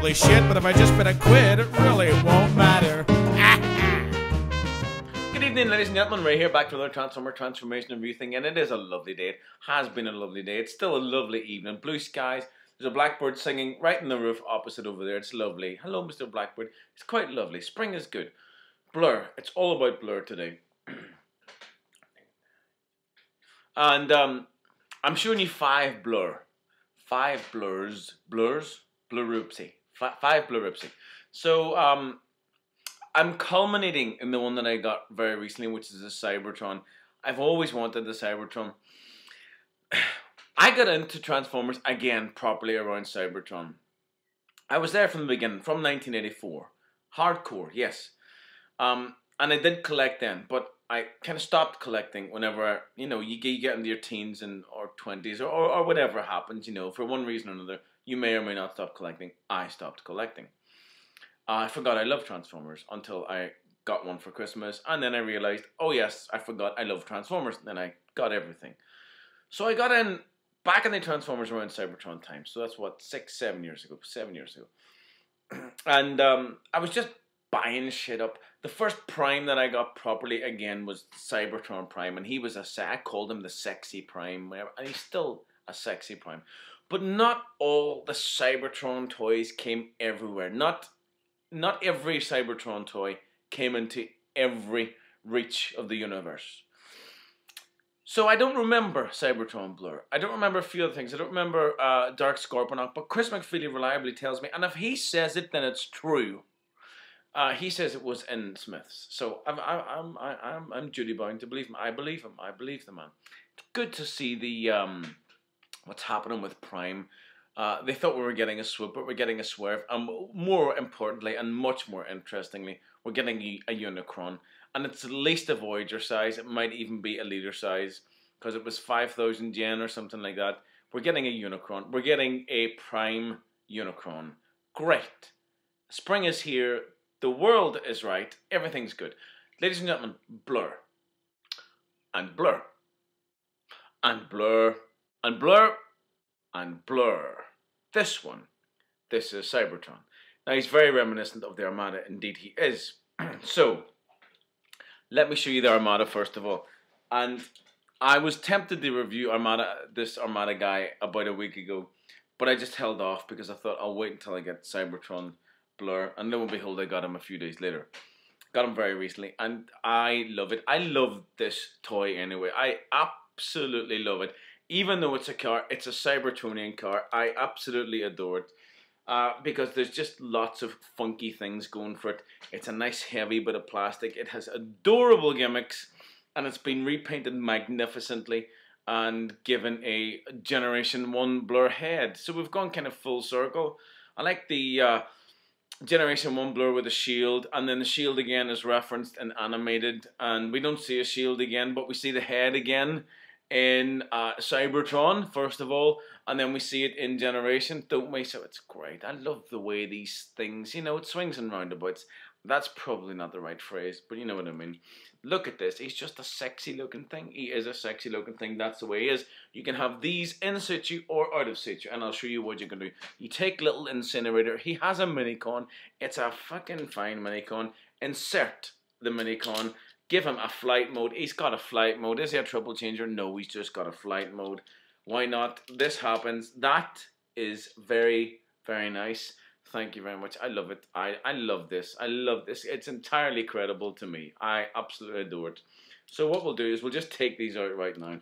holy shit, but if I just spend a quid, it really won't matter. Good evening, ladies and gentlemen. Ray here, back to another Transformer Transformation Review thing, and it is a lovely day. It has been a lovely day. It's still a lovely evening. Blue skies. There's a blackbird singing right in the roof opposite over there. It's lovely. Hello, Mr. Blackbird. It's quite lovely. Spring is good. Blur. It's all about Blur today. And I'm showing you 5 Blur. 5 Blurs. Blurroopsie. 5 Blurroopsie. So, I'm culminating in the one that I got very recently, which is the Cybertron. I've always wanted the Cybertron. I got into Transformers again properly around Cybertron. I was there from the beginning, from 1984. Hardcore, yes. And I did collect then, but I kind of stopped collecting whenever, you know, you get into your teens or 20s or whatever happens, you know, for one reason or another, you may or may not stop collecting. I stopped collecting. I forgot I love Transformers until I got one for Christmas, and then I realized, oh yes, I forgot I love Transformers, and then I got everything. So I got in back in the Transformers around Cybertron time, so that's what, 7 years ago. And I was just buying shit up. The first Prime that I got properly again was Cybertron Prime, and he was I called him the sexy Prime, and he's still a sexy Prime. But not all the Cybertron toys came everywhere. Not every Cybertron toy came into every reach of the universe. So I don't remember Cybertron Blur. I don't remember a few other things. I don't remember Dark Scorponok, but Chris McFeely reliably tells me, and if he says it, then it's true. He says it was in Smith's. So I'm duty bound to believe him. I believe him. I believe the man. It's good to see the what's happening with Prime. They thought we were getting a swoop, but we're getting a swerve. And more importantly, and much more interestingly, we're getting a Unicron. And it's at least a Voyager size. It might even be a leader size, because it was 5,000 yen or something like that. We're getting a Unicron. We're getting a Prime Unicron. Great. Spring is here. The world is right. Everything's good. Ladies and gentlemen, Blur. And Blur. And Blur. And Blur. And Blur. This is Cybertron. Now he's very reminiscent of the Armada, indeed he is. So, let me show you the Armada first of all. And I was tempted to review this Armada guy about a week ago, but I just held off because I thought I'll wait until I get Cybertron Blur, and lo and behold I got him a few days later. Got him very recently, and I love it. I love this toy anyway. I absolutely love it. Even though it's a car, it's a Cybertronian car, I absolutely adore it. Because there's just lots of funky things going for it. It's a nice heavy bit of plastic. It has adorable gimmicks, and it's been repainted magnificently and given a Generation 1 Blur head. So we've gone kind of full circle. I like the Generation 1 Blur with a shield, and then the shield again is referenced and animated, and we don't see a shield again, but we see the head again in Cybertron, first of all, and then we see it in Generation, don't we? So it's great. I love the way these things, you know, it swings and roundabouts. That's probably not the right phrase, but you know what I mean. Look at this. He's just a sexy looking thing. He is a sexy looking thing. That's the way he is. You can have these in situ or out of situ, and I'll show you what you can do. You take little Incinerator. He has a Minicon. It's a fucking fine Minicon. Insert the Minicon. Give him a flight mode. He's got a flight mode. Is he a trouble changer? No, he's just got a flight mode. Why not? This happens. That is very, very nice. Thank you very much. I love it. I love this. I love this. It's entirely credible to me. I absolutely adore it. So what we'll do is we'll just take these out right now.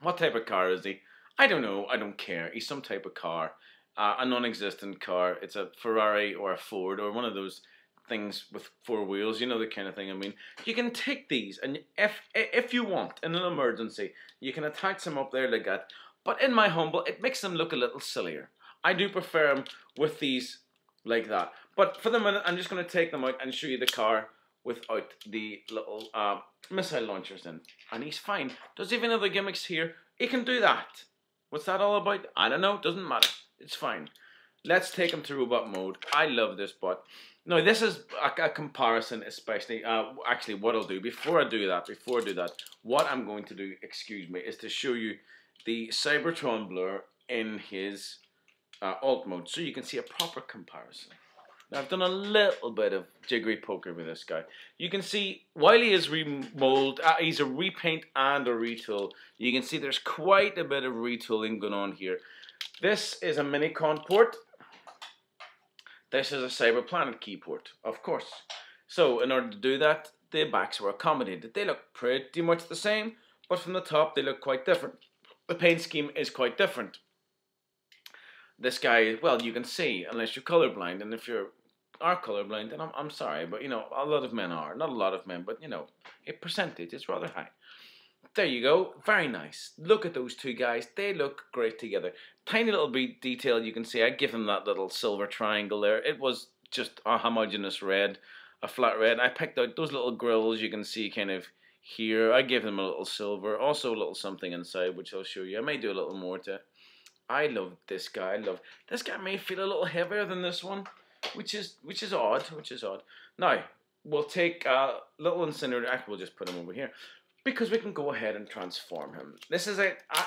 What type of car is he? I don't know. I don't care. He's some type of car. A non-existent car. It's a Ferrari or a Ford or one of those things with 4 wheels, you know, the kind of thing I mean. You can take these, and if you want, in an emergency, you can attach them up there like that. But in my humble, it makes them look a little sillier. I do prefer them with these like that. But for the minute, I'm just going to take them out and show you the car without the little missile launchers in. And he's fine. Does he have any other gimmicks here? He can do that. What's that all about? I don't know. Doesn't matter. It's fine. Let's take him to robot mode. I love this bot. Now, this is a comparison, especially, actually, what I'll do, before I do that, what I'm going to do, excuse me, is to show you the Cybertron Blur in his alt mode, so you can see a proper comparison. Now I've done a little bit of jiggery poker with this guy. You can see while he is remold, he's a repaint and a retool. You can see there's quite a bit of retooling going on here. This is a Minicon port. This is a Cyberplanet key port, of course. So in order to do that, the backs were accommodated. They look pretty much the same, but from the top they look quite different. The paint scheme is quite different. This guy, well, you can see, unless you're colorblind, and if you are colorblind, then I'm sorry, but you know, a lot of men are. Not a lot of men, but you know, a percentage is rather high. There you go, very nice. Look at those two guys, they look great together. Tiny little bit detail you can see, I give them that little silver triangle there. It was just a homogeneous red, a flat red. I picked out those little grills you can see kind of here. I gave them a little silver, also a little something inside, which I'll show you. I may do a little more to it. I love this guy. This guy may feel a little heavier than this one, which is odd. Now we'll take a little incinerator. Actually, we'll just put him over here because we can go ahead and transform him. This is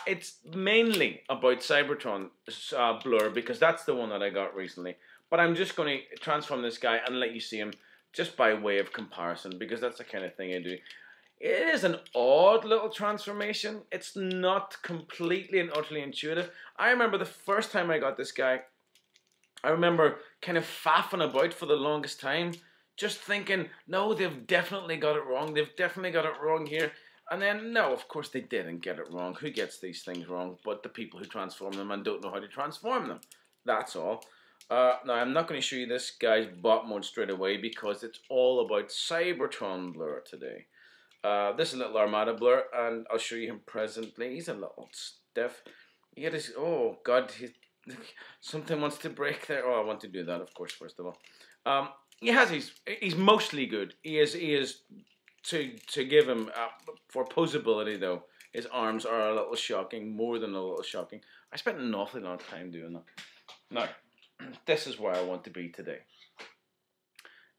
it's mainly about Cybertron Blurr because that's the one that I got recently. But I'm just going to transform this guy and let you see him just by way of comparison because that's the kind of thing I do. It is an odd little transformation. It's not completely and utterly intuitive. I remember the first time I got this guy, I remember kind of faffing about for the longest time, just thinking, no, they've definitely got it wrong. They've definitely got it wrong here. And then, no, of course they didn't get it wrong. Who gets these things wrong but the people who transform them and don't know how to transform them? That's all. Now, I'm not going to show you this guy's bot mode straight away because it's all about Cybertron Blurr today. This is a little Armada Blurr, and I'll show you him presently. He's a little stiff. He had his, oh God, something wants to break there. Oh, I want to do that, of course, first of all. He's mostly good. He is to give him, for posability though, his arms are a little shocking, more than a little shocking. I spent an awfully long time doing that. Now, this is where I want to be today.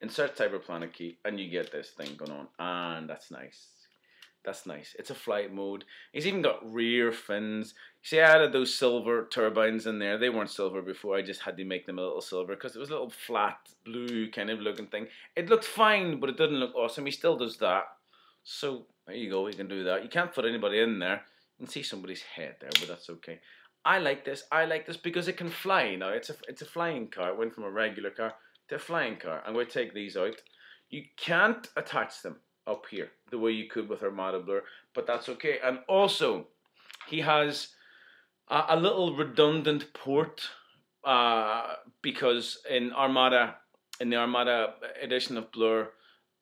Insert Cyberplanet key and you get this thing going on, and that's nice. That's nice. It's a flight mode. He's even got rear fins. See, I added those silver turbines in there. They weren't silver before. I just had to make them a little silver because it was a little flat blue kind of looking thing. It looked fine, but it didn't look awesome. He still does that. So there you go. You can do that. You can't put anybody in there. You can see somebody's head there, but that's okay. I like this. I like this because it can fly. Now it's a flying car. It went from a regular car to a flying car. I'm going to take these out. You can't attach them up here the way you could with Armada Blurr, but that's okay. And also, he has a little redundant port because in the Armada edition of Blurr,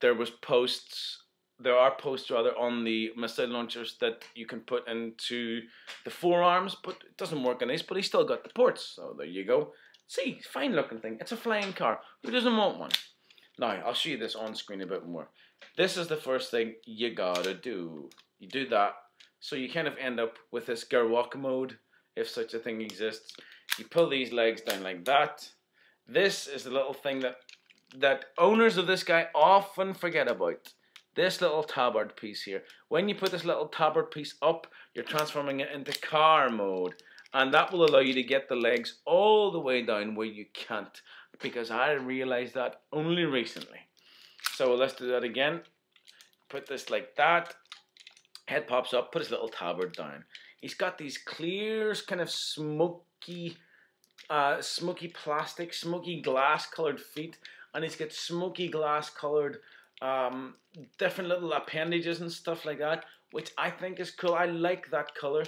there are posts rather on the missile launchers that you can put into the forearms, but it doesn't work on this. But he's still got the ports, so there you go. See, fine looking thing. It's a flying car. Who doesn't want one? Now, I'll show you this on screen a bit more. This is the first thing you gotta do. You do that, so you kind of end up with this Gerwalk mode, if such a thing exists. You pull these legs down like that. This is the little thing that owners of this guy often forget about. This little tabard piece here. When you put this little tabard piece up, you're transforming it into car mode. And that will allow you to get the legs all the way down where you can't. Because I realized that only recently. So let's do that again. Put this like that. Head pops up. Put his little tabard down. He's got these clear, kind of smoky plastic, smoky glass colored feet. And he's got smoky glass colored different little appendages and stuff like that. Which I think is cool. I like that color.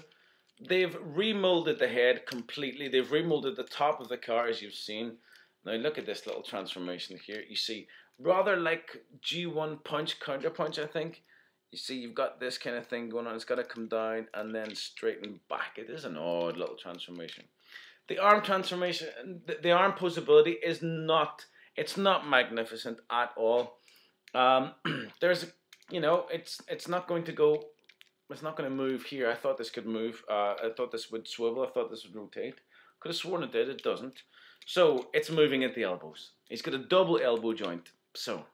They've remolded the head completely. They've remolded the top of the car, as you've seen. Now look at this little transformation here. You see, rather like G1 punch, counter punch, I think. You see, you've got this kind of thing going on. It's got to come down and then straighten back. It is an odd little transformation. The arm transformation, the arm posability is not, it's not magnificent at all. There's, you know, it's not going to go. It's not going to move here. I thought this could move. I thought this would swivel. I thought this would rotate. Could have sworn it did. It doesn't. So it's moving at the elbows. He's got a double elbow joint. So,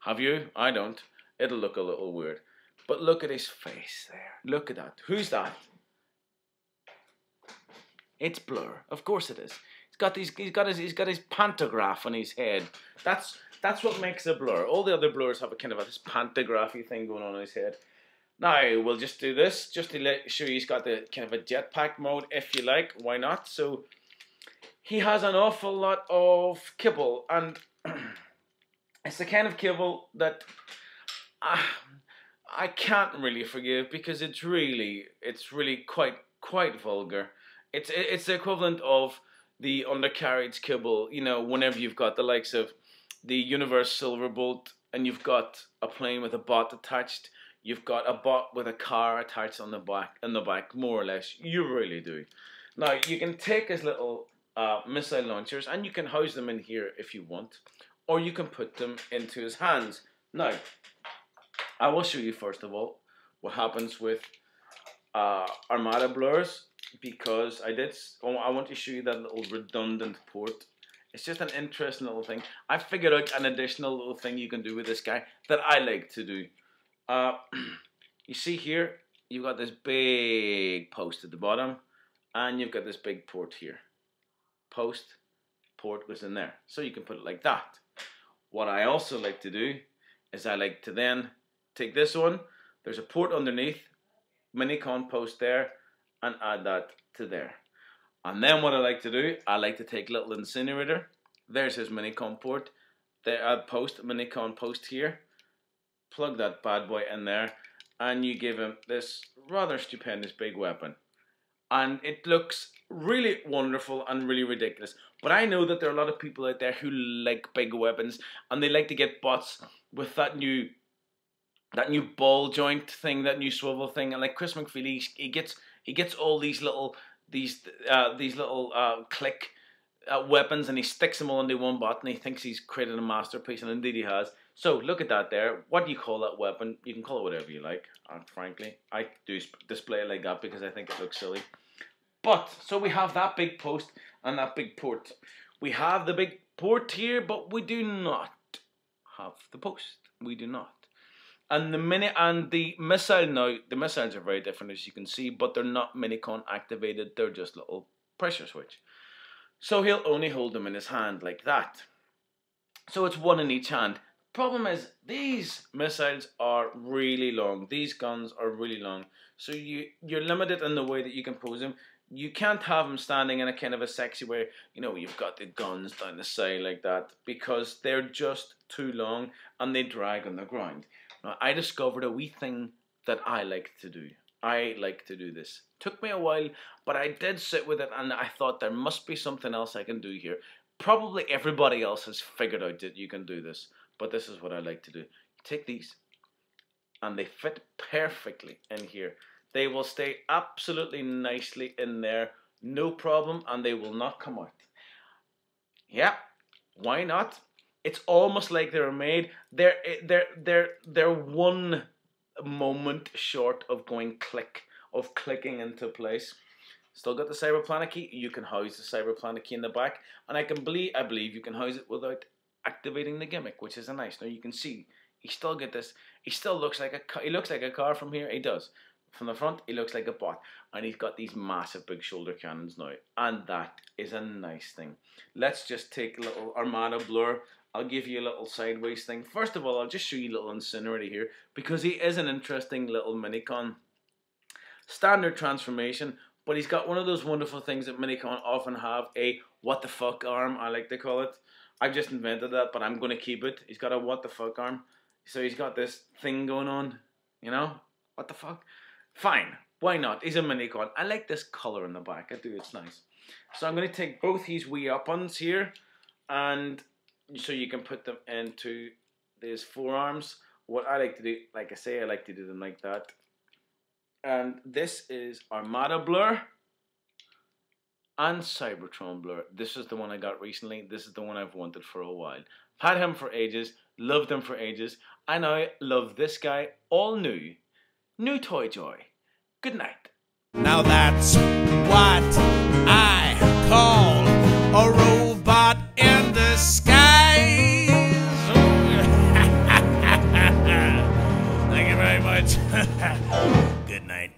have you? I don't. It'll look a little weird. But look at his face there. Look at that. Who's that? It's Blurr. Of course it is. He's got his pantograph on his head. That's what makes a Blurr. All the other Blurs have a kind of this pantography thing going on in his head. Now we'll just do this just to show you he's got the kind of a jetpack mode, if you like. Why not? So he has an awful lot of kibble, and it's the kind of kibble that I can't really forgive, because it's really quite vulgar. It's the equivalent of the undercarriage kibble, you know, whenever you've got the likes of the Universe Silverbolt and you've got a plane with a bot attached, you've got a bot with a car attached on the back, more or less. You really do. Now you can take his little missile launchers and you can house them in here if you want, or you can put them into his hands. Now I will show you first of all what happens with Armada Blurs, because I want to show you that little redundant port. It's just an interesting little thing. I figured out an additional little thing you can do with this guy that I like to do. You see here, you've got this big post at the bottom, and you've got this big port here. Post, port goes in there. So you can put it like that. What I also like to do is I like to then take this one, there's a port underneath, Minicon post there, and add that to there. And then what I like to do, I like to take little incinerator. There's his Minicon port. There, add post, Minicon post here. Plug that bad boy in there, and you give him this rather stupendous big weapon. And it looks really wonderful and really ridiculous. But I know that there are a lot of people out there who like big weapons, and they like to get bots with that new ball joint thing, that new swivel thing. And like Chris McFeely, he gets all these little click weapons, and he sticks them all into one bot, and he thinks he's created a masterpiece, and indeed he has. So look at that there. What do you call that weapon? You can call it whatever you like. Frankly, I do display it like that because I think it looks silly. But so we have that big post and that big port. We have the big port here, but we do not have the post. We do not. And the missile now, the missiles are very different, as you can see, but they're not Minicon activated. They're just little pressure switch. So he'll only hold them in his hand like that. So it's one in each hand. Problem is, these missiles are really long. These guns are really long. So you're limited in the way that you can pose them. You can't have them standing in a kind of a sexy way, you know, you've got the guns down the side like that, because they're just too long and they drag on the ground. Now, I discovered a wee thing that I like to do. I like to do this. Took me a while, but I did sit with it, and I thought there must be something else I can do here. Probably everybody else has figured out that you can do this, but this is what I like to do. You take these, and they fit perfectly in here. They will stay absolutely nicely in there, no problem, and they will not come out. Yeah, why not? It's almost like they were made. They're one moment short of going clicking into place. Still got the Cyberplanet key. You can house the Cyberplanet key in the back, and I believe you can house it without activating the gimmick, which is a nice. Now you can see he still get this. He still looks like he looks like a car from here. He does. From the front, he looks like a bot, and he's got these massive big shoulder cannons now, and that is a nice thing. Let's just take a little Armada Blur. I'll give you a little sideways thing. First of all, I'll just show you a little incinerator here, because he is an interesting little Minicon. Standard transformation, but he's got one of those wonderful things that Minicon often have, a what the fuck arm, I like to call it. I've just invented that, but I'm going to keep it. He's got a what the fuck arm. So he's got this thing going on, you know? What the fuck? Fine, why not? He's a Minicon. I like this colour in the back. I do, it's nice. So I'm going to take both these wee up-ons here, and so you can put them into these forearms. What I like to do, like I say, I like to do them like that. And this is Armada Blur and Cybertron Blur. This is the one I got recently. This is the one I've wanted for a while. Had him for ages, loved him for ages. I now love this guy, all new. New toy joy. Good night. Now that's what I call a robot in disguise. Thank you very much. Good night.